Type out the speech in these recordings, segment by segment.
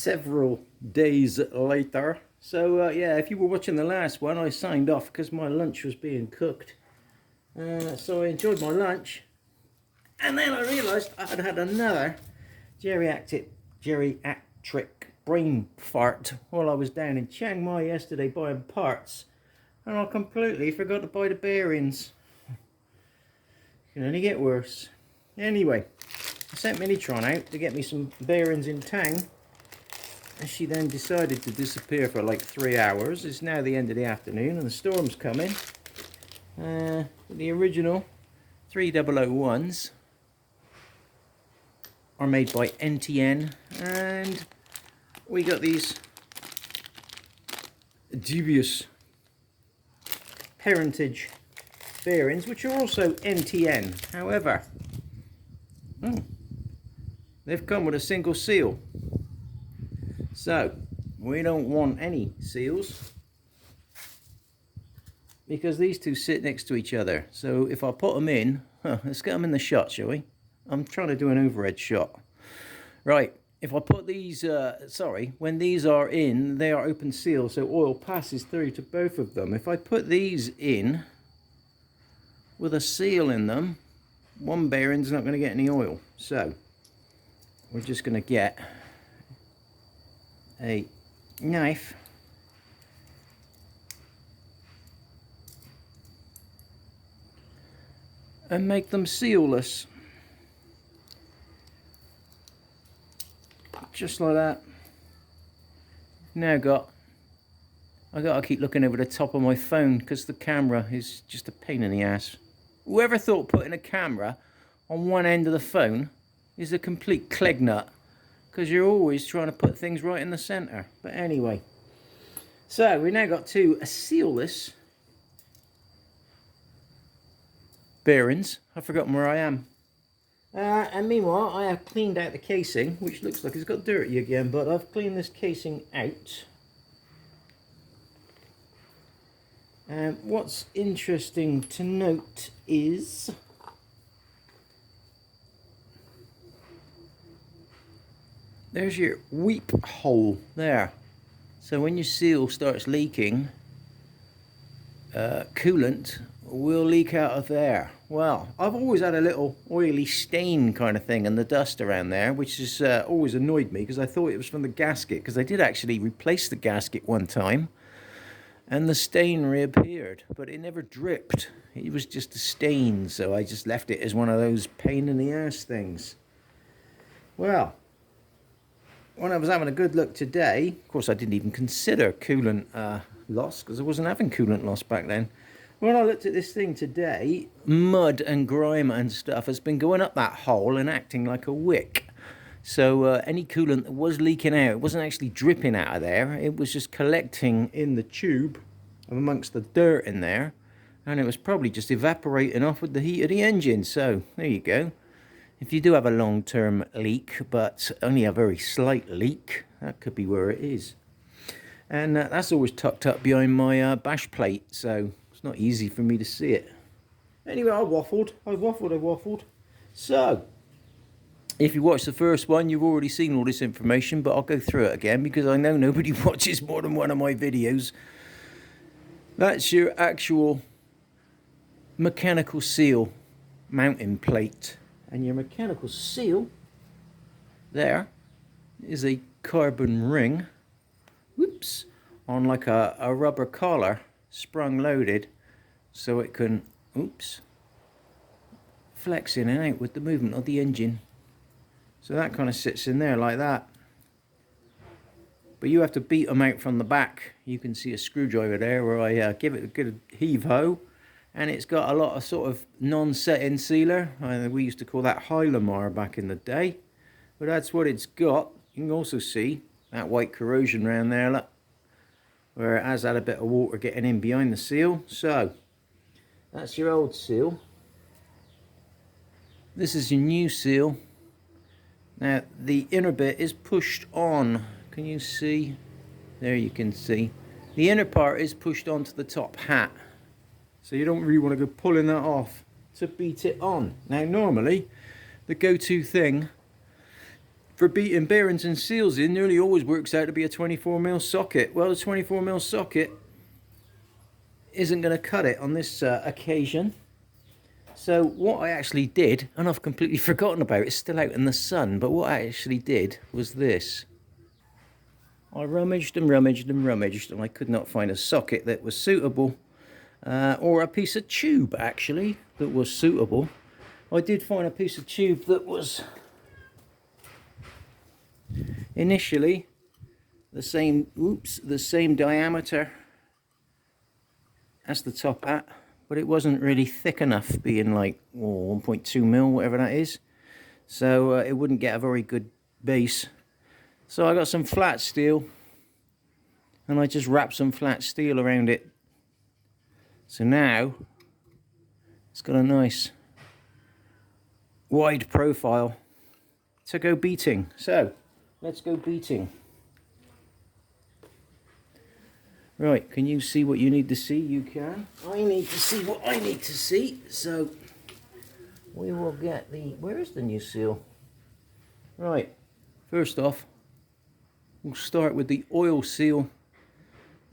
several days later. So yeah, if you were watching the last one, I signed off because my lunch was being cooked. So I enjoyed my lunch, and then I realised I had had another geriatric brain fart while I was down in Chiang Mai yesterday buying parts, and I completely forgot to buy the bearings. It can only get worse. Anyway, I sent Minitron out to get me some bearings in Tang, and she then decided to disappear for like 3 hours. It's now the end of the afternoon and the storm's coming. The original 3001s are made by NTN, and we got these dubious parentage bearings, which are also NTN. However, they've come with a single seal, so we don't want any seals because these two sit next to each other. So if I put them in, let's get them in the shot, shall we? I'm trying to do an overhead shot. Right, if I put these, when these are in, they are open seal, so oil passes through to both of them. If I put these in with a seal in them, one bearing's not going to get any oil. So we're just going to get a knife and make them sealless, just like that. Now I gotta keep looking over the top of my phone because the camera is just a pain in the ass. Whoever thought putting a camera on one end of the phone is a complete cleg nut, because you're always trying to put things right in the center. But anyway, so we now got two sealless bearings. I've forgotten where I am. And meanwhile, I have cleaned out the casing, which looks like it's got dirty again, but I've cleaned this casing out. And what's interesting to note is there's your weep hole there. So when your seal starts leaking, coolant will leak out of there. Well, I've always had a little oily stain kind of thing in the dust around there, which has always annoyed me because I thought it was from the gasket, because I did actually replace the gasket one time and the stain reappeared, but it never dripped. It was just a stain, so I just left it as one of those pain in the ass things. Well, when I was having a good look today, of course I didn't even consider coolant loss because I wasn't having coolant loss back then. When I looked at this thing today, mud and grime and stuff has been going up that hole and acting like a wick. So any coolant that was leaking out, it wasn't actually dripping out of there. It was just collecting in the tube amongst the dirt in there. And it was probably just evaporating off with the heat of the engine. So there you go. If you do have a long-term leak, but only a very slight leak, that could be where it is. And that's always tucked up behind my bash plate, so it's not easy for me to see it. Anyway, I waffled. So, if you watched the first one, you've already seen all this information, but I'll go through it again because I know nobody watches more than one of my videos. That's your actual mechanical seal mounting plate. And your mechanical seal there is a carbon ring, whoops, on like a rubber collar, sprung loaded, so it can, oops, flex in and out with the movement of the engine. So that kind of sits in there like that. But you have to beat them out from the back. You can see a screwdriver there where I give it a good heave-ho. And it's got a lot of sort of non-set-in sealer. We used to call that Hylamar back in the day. But that's what it's got. You can also see that white corrosion around there, look, where it has had a bit of water getting in behind the seal. So, that's your old seal. This is your new seal. Now, the inner bit is pushed on. Can you see? There you can see. The inner part is pushed onto the top hat. So you don't really want to go pulling that off to beat it on. Now normally, the go-to thing for beating bearings and seals in nearly always works out to be a 24mm socket. Well, the 24mm socket isn't going to cut it on this occasion. So what I actually did, and I've completely forgotten about it, it's still out in the sun, but what I actually did was this. I rummaged and rummaged and rummaged, and I could not find a socket that was suitable, or a piece of tube actually that was suitable. I did find a piece of tube that was initially the same diameter as the top hat, but it wasn't really thick enough, being like 1.2mm, whatever that is, so it wouldn't get a very good base. So I got some flat steel and I just wrapped some flat steel around it, so now it's got a nice wide profile to go beating. So let's go beating. Right, can you see what you need to see? You can. I need to see what I need to see, so we will get the... Where is the new seal? Right, first off, we'll start with the oil seal.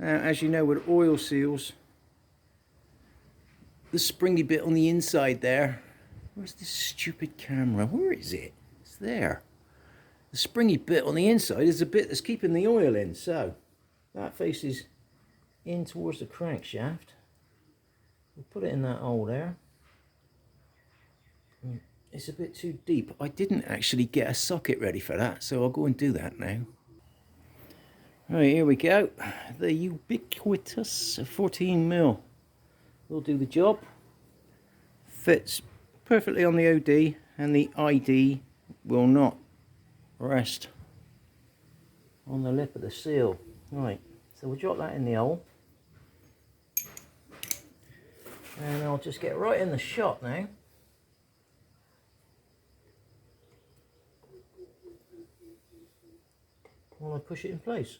Now, as you know, with oil seals, the springy bit on the inside there... Where's this stupid camera? Where is it? It's there. The springy bit on the inside is the bit that's keeping the oil in, so that faces in towards the crankshaft. We'll put it in that hole there. It's a bit too deep. I didn't actually get a socket ready for that, so I'll go and do that now. Right, here we go. The ubiquitous 14mm will do the job. Fits perfectly on the OD, and the ID will not rest on the lip of the seal. Right, so we'll drop that in the hole. And I'll just get right in the shot now. While I push it in place.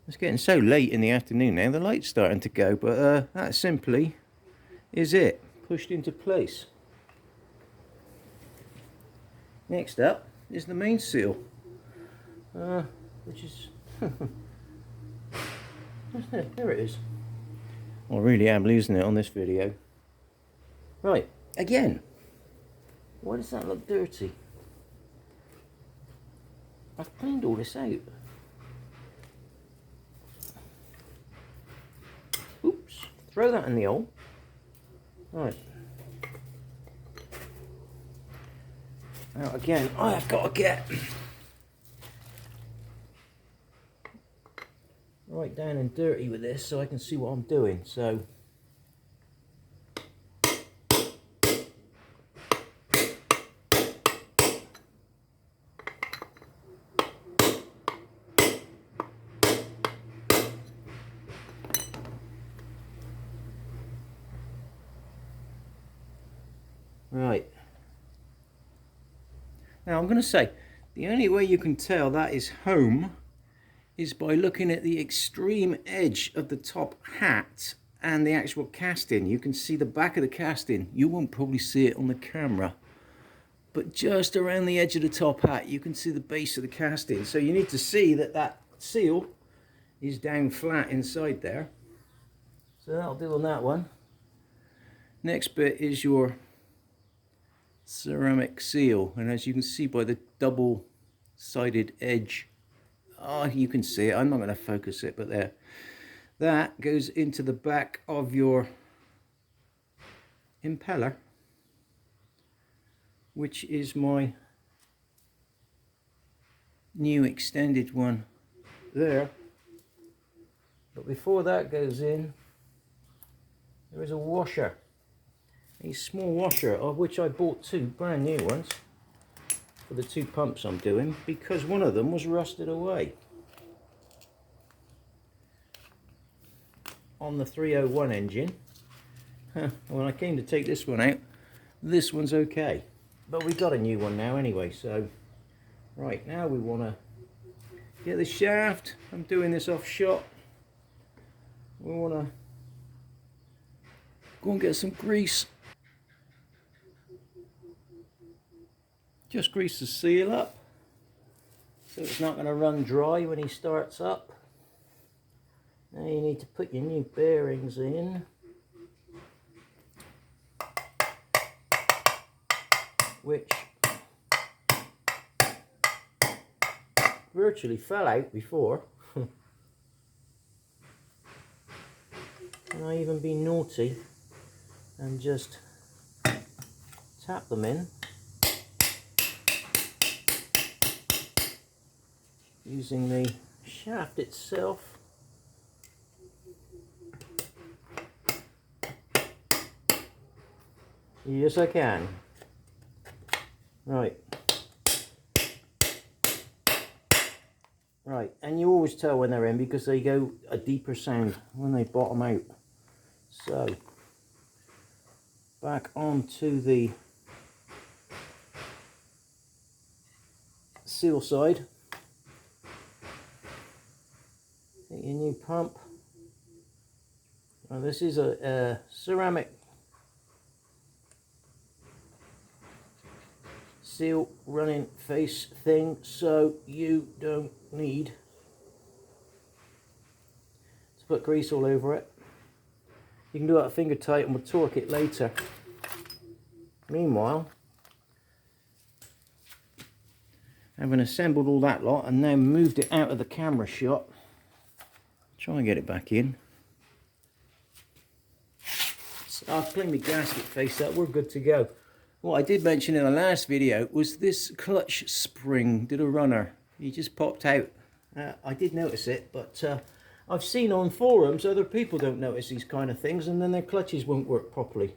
It's getting so late in the afternoon now, the light's starting to go, but that simply is it, pushed into place. Next up is the main seal, which is... there it is. I really am losing it on this video. Right, again, why does that look dirty? I've cleaned all this out. Oops, throw that in the hole. Right. Now again, I have got to get right down and dirty with this so I can see what I'm doing. So right. Now I'm going to say, the only way you can tell that is home is by looking at the extreme edge of the top hat and the actual casting. You can see the back of the casting. You won't probably see it on the camera, but just around the edge of the top hat you can see the base of the casting. So you need to see that that seal is down flat inside there. So that'll do on that one. Next bit is your ceramic seal, and as you can see by the double-sided edge, you can see it, I'm not going to focus it, but there, that goes into the back of your impeller, which is my new extended one there. But before that goes in, there is a washer. A small washer, of which I bought two brand new ones for the two pumps I'm doing, because one of them was rusted away on the 301 engine. When I came to take this one out, this one's okay, but we got a new one now anyway. So right, now we want to get the shaft. I'm doing this off shot. We want to go and get some grease. Just grease the seal up so it's not going to run dry when he starts up. Now you need to put your new bearings in, which virtually fell out before. And I even be naughty and just tap them in using the shaft itself. Yes, I can. Right. Right, and you always tell when they're in because they go a deeper sound when they bottom out. So, back onto the seal side. Take your new pump. Now this is a ceramic seal running face thing, so you don't need to put grease all over it. You can do it at finger tight and we'll torque it later. Meanwhile, having assembled all that lot and now moved it out of the camera shot, try and get it back in. So I'll clean my gasket face up, we're good to go. What I did mention in the last video was this clutch spring did a runner. He just popped out. I did notice it, but I've seen on forums other people don't notice these kind of things and then their clutches won't work properly.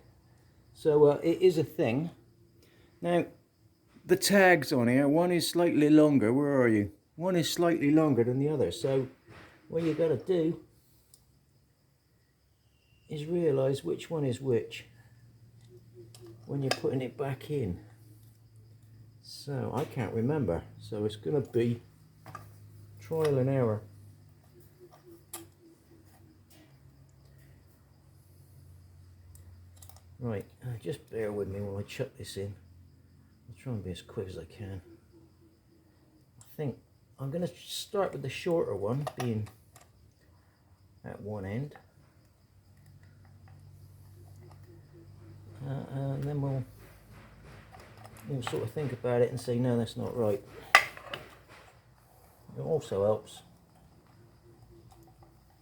So it is a thing. Now, the tags on here, one is slightly longer. Where are you? One is slightly longer than the other. So what you got to do is realise which one is which when you're putting it back in. So I can't remember, so it's going to be trial and error. Right, just bear with me while I chuck this in. I'll try and be as quick as I can. I think I'm going to start with the shorter one being at one end. And then we'll sort of think about it and say, no, that's not right. It also helps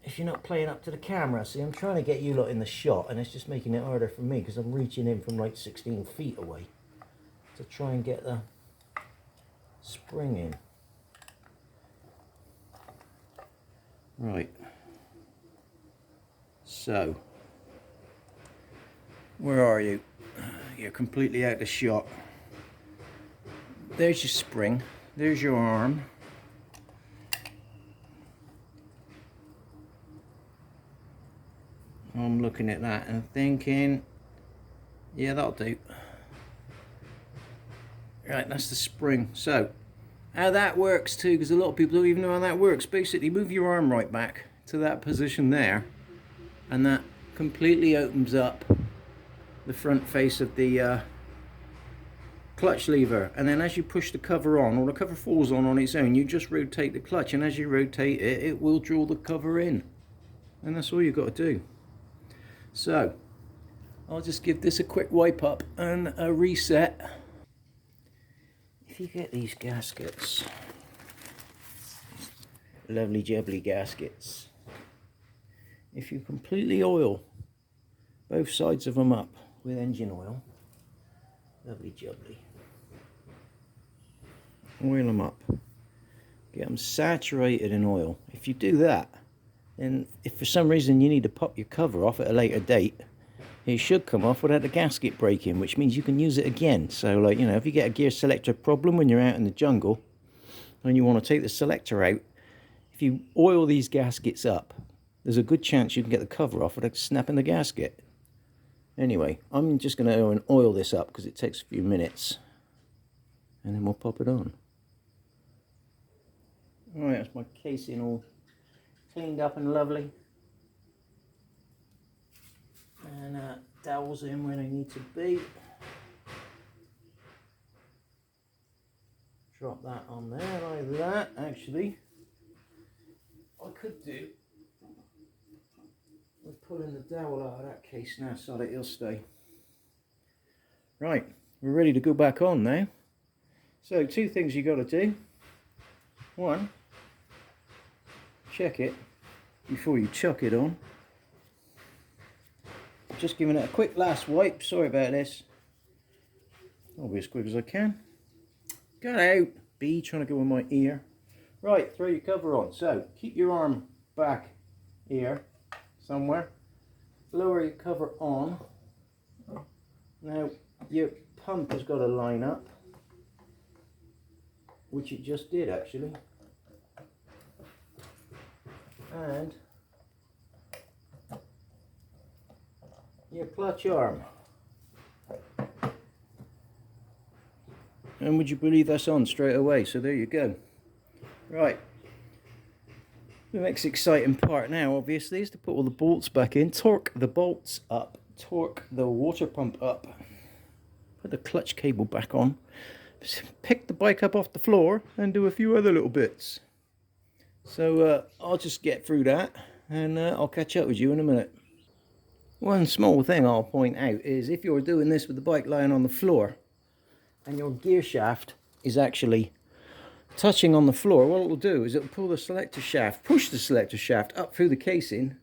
if you're not playing up to the camera. See, I'm trying to get you lot in the shot and it's just making it harder for me because I'm reaching in from like 16 feet away to try and get the spring in. Right. So, where are you? You're completely out of shot. There's your spring. There's your arm. I'm looking at that and thinking, yeah, that'll do. Right, that's the spring. So, how that works too, because a lot of people don't even know how that works. Basically, move your arm right back to that position there, and that completely opens up the front face of the clutch lever. And then as you push the cover on, or the cover falls on its own, you just rotate the clutch, and as you rotate it, it will draw the cover in. And that's all you've got to do. So, I'll just give this a quick wipe up and a reset. If you get these gaskets, lovely jubbly gaskets, if you completely oil both sides of them up with engine oil, lovely jubbly, oil them up, get them saturated in oil. If you do that, then if for some reason you need to pop your cover off at a later date, it should come off without the gasket breaking, which means you can use it again. So, like, you know, if you get a gear selector problem when you're out in the jungle and you want to take the selector out, if you oil these gaskets up, there's a good chance you can get the cover off without snapping the gasket. Anyway, I'm just going to oil this up because it takes a few minutes, and then we'll pop it on. Alright, that's my casing all cleaned up and lovely. And dowels in where they need to be. drop that on there like that. Actually, I could do with pulling the dowel out of that case now so that it'll stay. Right, we're ready to go back on now. So two things you got to do. One, check it before you chuck it on. Just giving it a quick last wipe. Sorry about this. I'll be as quick as I can. Got out. Bee trying to go in my ear. Right, throw your cover on. So keep your arm back here somewhere. Lower your cover on. Now your pump has got to line up, which it just did actually. And your clutch arm. And would you believe that's on straight away? So there you go. Right. The next exciting part now obviously is to put all the bolts back in, torque the bolts up, torque the water pump up, put the clutch cable back on, pick the bike up off the floor and do a few other little bits. So I'll just get through that and I'll catch up with you in a minute. One small thing I'll point out is if you're doing this with the bike lying on the floor and your gear shaft is actually touching on the floor, what it'll do is it'll pull the selector shaft, push the selector shaft up through the casing,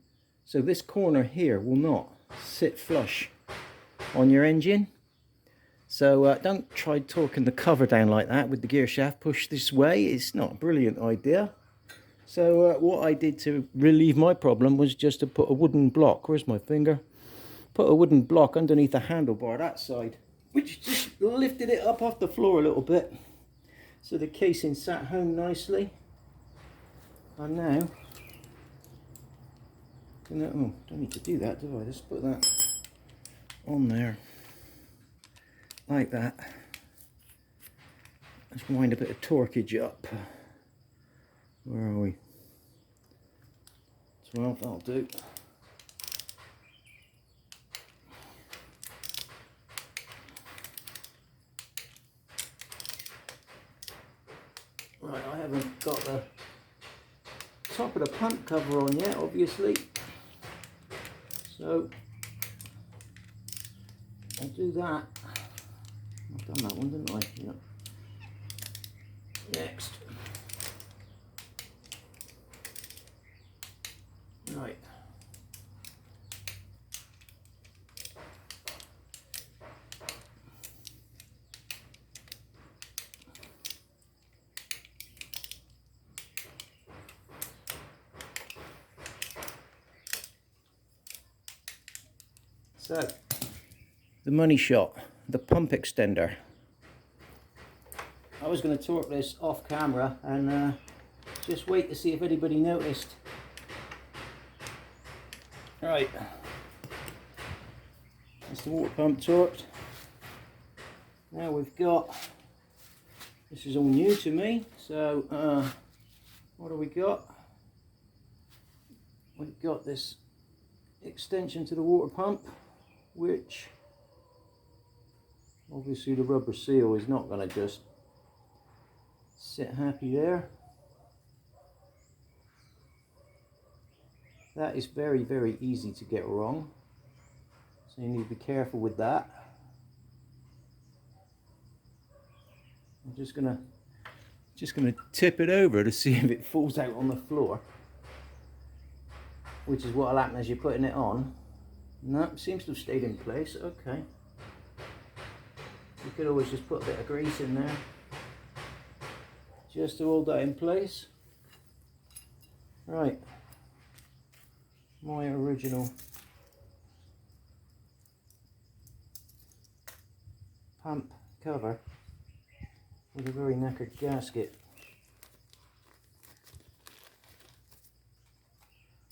so this corner here will not sit flush on your engine. So don't try torquing the cover down like that with the gear shaft pushed this way. It's not a brilliant idea. So what I did to relieve my problem was just to put a wooden block, where's my finger? Put a wooden block underneath the handlebar that side, which just lifted it up off the floor a little bit. So the casing sat home nicely. And now, oh, don't need to do that, do I? Just put that on there, like that. Let's wind a bit of torquage up. Where are we? 12, that'll do. Right, I haven't got the top of the pump cover on yet, obviously. So I'll do that. I've done that one, didn't I? Yeah. Next. Right. So, the money shot, the pump extender. I was going to torque this off camera and just wait to see if anybody noticed. Right, that's the water pump torqued. Now we've got, this is all new to me, so what do we got? We've got this extension to the water pump, which obviously the rubber seal is not going to just sit happy there. That is very, very easy to get wrong, so you need to be careful with that. I'm just gonna tip it over to see if it falls out on the floor, which is what'll happen as you're putting it on. No, it seems to have stayed in place. Okay. You could always just put a bit of grease in there just to hold that in place. Right. My original pump cover with a very knackered gasket.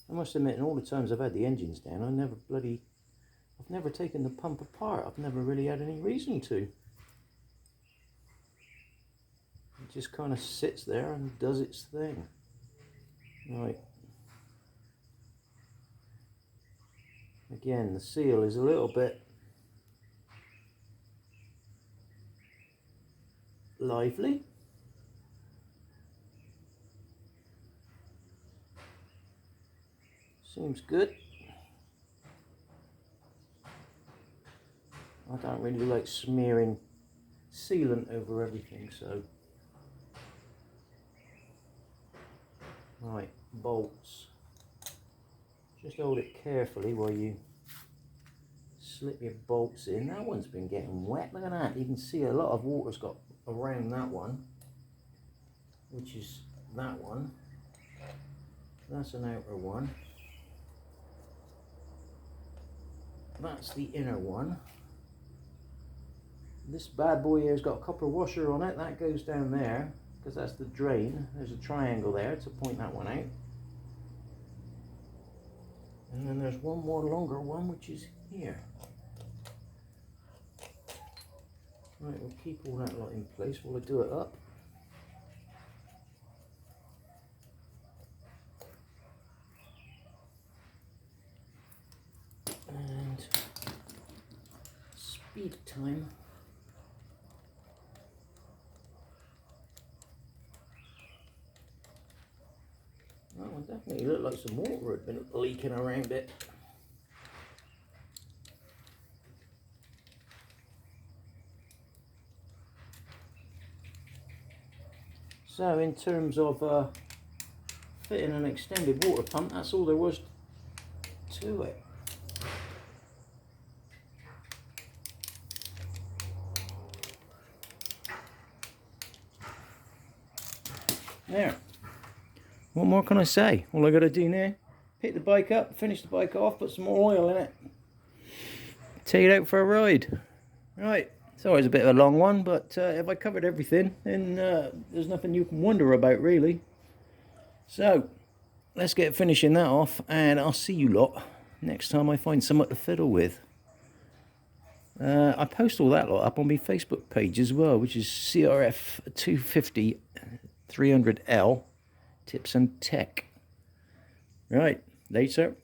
I must admit, in all the times I've had the engines down, I've never taken the pump apart. I've never really had any reason to. It just kind of sits there and does its thing. Right. Again, the seal is a little bit lively. seems good. I don't really like smearing sealant over everything, so. Right, bolts. Just hold it carefully while you slip your bolts in. That one's been getting wet. Look at that. You can see a lot of water's got around that one, which is that one. That's an outer one. That's the inner one. This bad boy here has got a copper washer on it. That goes down there because that's the drain. There's a triangle there to point that one out. And then there's one more longer one, which is here. Right, we'll keep all that lot in place while I do it up. And speed time. That one definitely looked like some water had been leaking around it. So in terms of fitting an extended water pump, that's all there was to it. There. What more can I say? All I got to do now, pick the bike up, finish the bike off, put some more oil in it, take it out for a ride. Right, it's always a bit of a long one, but if I covered everything, then there's nothing you can wonder about really. So, let's get finishing that off, and I'll see you lot next time I find something to fiddle with. I post all that lot up on my Facebook page as well, which is CRF250L. Tips and tech. Right, later.